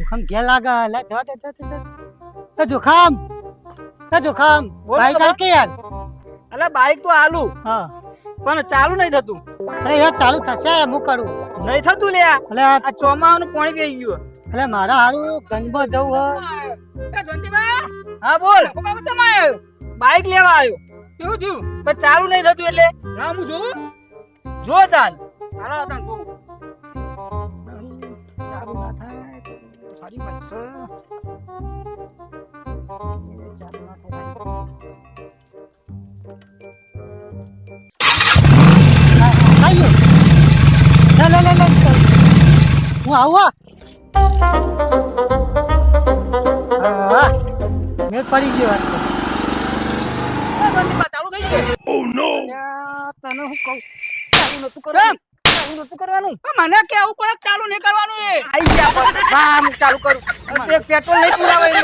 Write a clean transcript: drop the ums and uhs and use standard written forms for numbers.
જોખમ ઘે લાગે લે જવા દે તો જોખમ બાઈક ચાલ કે યાર અલે બાઈક તો આલુ હા પણ ચાલુ નહીં થતું. અરે યાર ચાલુ થશે હું કરું નહીં થતું લ્યા. એટલે આ ચોમાહાનું પાણી પી ગયું. એટલે મારા હારું ગંજમાં જવું હે. એ જોંતીબા હા બોલ કોકા તમે આવ્યો બાઈક લેવા આવ્યો કેવું થયું પણ ચાલુ નહીં થતું એટલે ના હું જોઉં જો તાન હાલો તાન જો ચાલુ ના થાય સારી વાત છે. ચાલુ ના થાય આયો લે હું આવું હા મેં પડી ગયો વાત ચાલુ થઈ ગયું. ઓ નો તને હું કહું ચાલુ નતું કરવાનું. ચાલુ નતું કરવાનું મને કેવું પડે ચાલુ નહીં કરવાનું. એ આઈ ગયા ચાલુ કરું પેટ્રોલ નહીં પુરાવાય.